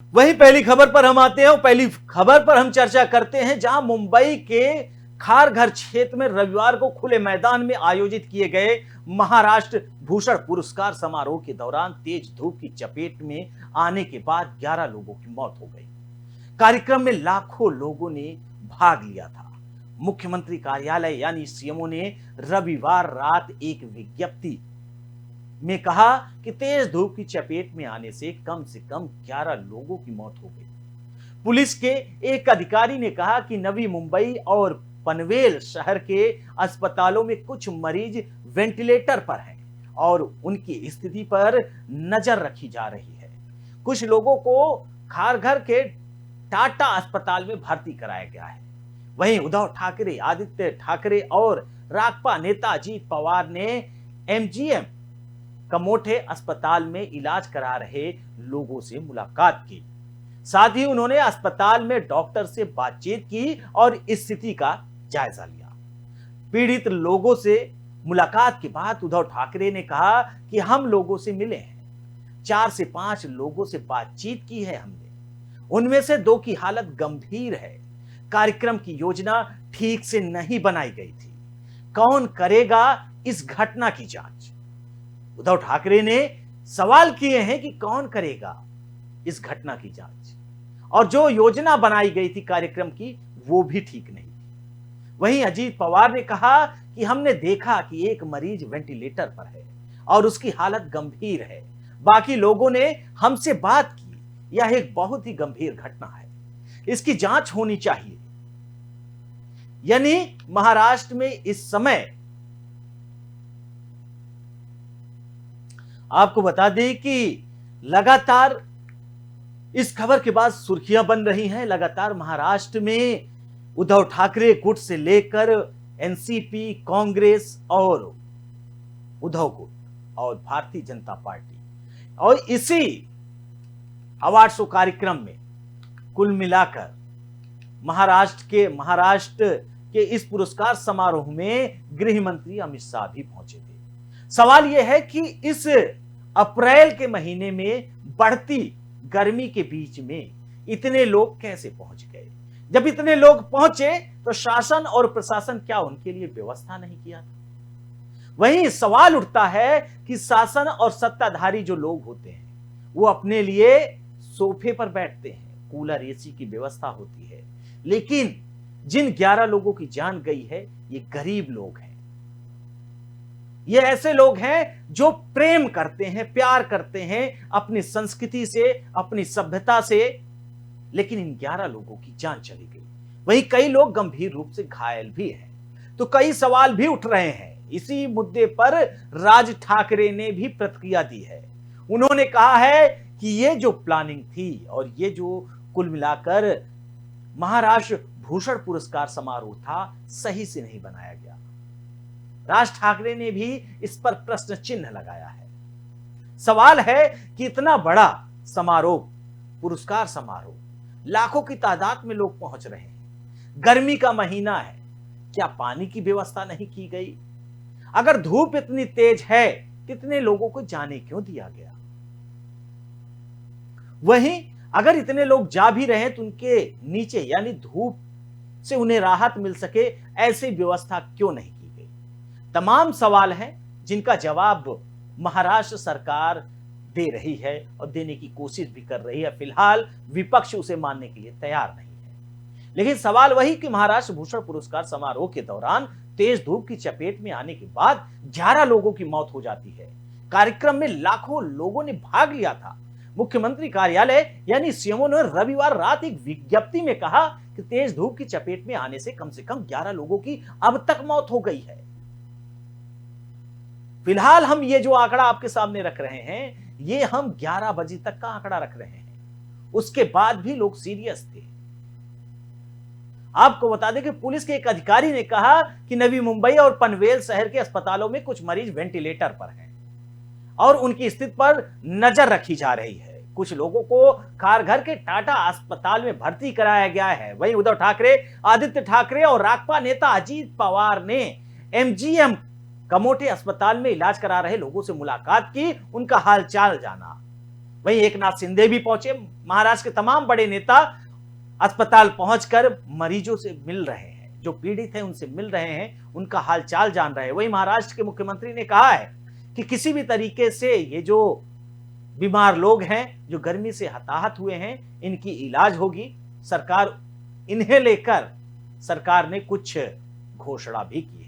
वहीं पहली खबर पर हम आते हैं और पहली खबर पर हम चर्चा करते हैं, जहां मुंबई के खारघर क्षेत्र में रविवार को खुले मैदान में आयोजित किए गए महाराष्ट्र भूषण पुरस्कार समारोह के दौरान तेज धूप की चपेट में आने के बाद 11 लोगों की मौत हो गई। कार्यक्रम में लाखों लोगों ने भाग लिया था। मुख्यमंत्री कार्यालय यानी सीएमओ ने रविवार रात एक विज्ञप्ति में कहा कि तेज धूप की चपेट में आने से कम 11 लोगों की मौत हो गई। पुलिस के एक अधिकारी ने कहा कि नवी मुंबई और पनवेल शहर के अस्पतालों में कुछ मरीज वेंटिलेटर पर हैं और उनकी स्थिति पर नजर रखी जा रही है। कुछ लोगों को खारघर के टाटा अस्पताल में भर्ती कराया गया है। वहीं उद्धव ठाकरे, आदित्य ठाकरे और राकपा नेता अजीत पवार ने एमजीएम कमोठे अस्पताल में इलाज करा रहे लोगों से मुलाकात की। साथ ही उन्होंने अस्पताल में डॉक्टर से बातचीत की और स्थिति का जायजा लिया। पीड़ित लोगों से मुलाकात के बाद उद्धव ठाकरे ने कहा कि हम लोगों से मिले हैं, 4 से 5 लोगों से बातचीत की है हमने, उनमें से 2 की हालत गंभीर है। कार्यक्रम की योजना ठीक से नहीं बनाई गई थी। कौन करेगा इस घटना की जांच? उद्धव ठाकरे ने सवाल किए हैं कि कौन करेगा इस घटना की जांच, और जो योजना बनाई गई थी कार्यक्रम की वो भी ठीक नहीं थी। वहीं अजीत पवार ने कहा कि हमने देखा कि एक मरीज वेंटिलेटर पर है और उसकी हालत गंभीर है, बाकी लोगों ने हमसे बात की। यह एक बहुत ही गंभीर घटना है, इसकी जांच होनी चाहिए। यानी महाराष्ट्र में इस समय आपको बता दें कि लगातार इस खबर के बाद सुर्खियां बन रही हैं। लगातार महाराष्ट्र में उद्धव ठाकरे गुट से लेकर एनसीपी, कांग्रेस और उद्धव गुट और भारतीय जनता पार्टी, और इसी अवार्ड शो कार्यक्रम में कुल मिलाकर महाराष्ट्र के इस पुरस्कार समारोह में गृह मंत्री अमित शाह भी पहुंचे थे। सवाल यह है कि इस अप्रैल के महीने में बढ़ती गर्मी के बीच में इतने लोग कैसे पहुंच गए? जब इतने लोग पहुंचे तो शासन और प्रशासन क्या उनके लिए व्यवस्था नहीं किया था? वहीं सवाल उठता है कि शासन और सत्ताधारी जो लोग होते हैं वो अपने लिए सोफे पर बैठते हैं, कूलर एसी की व्यवस्था होती है, लेकिन जिन 11 लोगों की जान गई है ये गरीब लोग हैं। ये ऐसे लोग हैं जो प्रेम करते हैं, प्यार करते हैं अपनी संस्कृति से, अपनी सभ्यता से, लेकिन इन 11 लोगों की जान चली गई। वहीं कई लोग गंभीर रूप से घायल भी हैं। तो कई सवाल भी उठ रहे हैं। इसी मुद्दे पर राज ठाकरे ने भी प्रतिक्रिया दी है। उन्होंने कहा है कि ये जो प्लानिंग थी और ये जो कुल मिलाकर महाराष्ट्र भूषण पुरस्कार समारोह था, सही से नहीं बनाया गया। राज ठाकरे ने भी इस पर प्रश्न चिन्ह लगाया है। सवाल है कि इतना बड़ा समारोह, पुरस्कार समारोह, लाखों की तादाद में लोग पहुंच रहे हैं, गर्मी का महीना है, क्या पानी की व्यवस्था नहीं की गई? अगर धूप इतनी तेज है, कितने लोगों को जाने क्यों दिया गया? वहीं अगर इतने लोग जा भी रहे तो उनके नीचे यानी धूप से उन्हें राहत मिल सके, ऐसी व्यवस्था क्यों नहीं की गई? तमाम सवाल हैं जिनका जवाब महाराष्ट्र सरकार दे रही है और देने की कोशिश भी कर रही है। फिलहाल विपक्ष उसे मानने के लिए तैयार नहीं है। लेकिन सवाल वही कि महाराष्ट्र भूषण पुरस्कार समारोह के दौरान तेज धूप की चपेट में आने के बाद 11 लोगों की मौत हो जाती है। कार्यक्रम में लाखों लोगों ने भाग लिया था। मुख्यमंत्री कार्यालय यानी सीएमओ ने रविवार रात एक विज्ञप्ति में कहा कि तेज धूप की चपेट में आने से कम 11 लोगों की अब तक मौत हो गई है। फिलहाल हम ये जो आंकड़ा आपके सामने रख रहे हैं, ये हम 11 बजे तक का आंकड़ा रख रहे हैं। उसके बाद भी लोग सीरियस थे। आपको बता दें कि पुलिस के एक अधिकारी ने कहा कि नवी मुंबई और पनवेल शहर के अस्पतालों में कुछ मरीज वेंटिलेटर पर हैं और उनकी स्थिति पर नजर रखी जा रही है। कुछ लोगों को खारघर के टाटा अस्पताल में भर्ती कराया गया है। वहीं उद्धव ठाकरे, आदित्य ठाकरे और राकपा नेता अजीत पवार ने एमजीएम कमोठे अस्पताल में इलाज करा रहे लोगों से मुलाकात की, उनका हालचाल जाना। वहीं एकनाथ शिंदे भी पहुंचे। महाराष्ट्र के तमाम बड़े नेता अस्पताल पहुंचकर मरीजों से मिल रहे हैं, जो पीड़ित हैं उनसे मिल रहे हैं, उनका हालचाल जान रहे हैं। वहीं महाराष्ट्र के मुख्यमंत्री ने कहा है कि किसी भी तरीके से ये जो बीमार लोग हैं, जो गर्मी से हताहत हुए हैं, इनकी इलाज होगी। सरकार इन्हें लेकर सरकार ने कुछ घोषणा भी की है।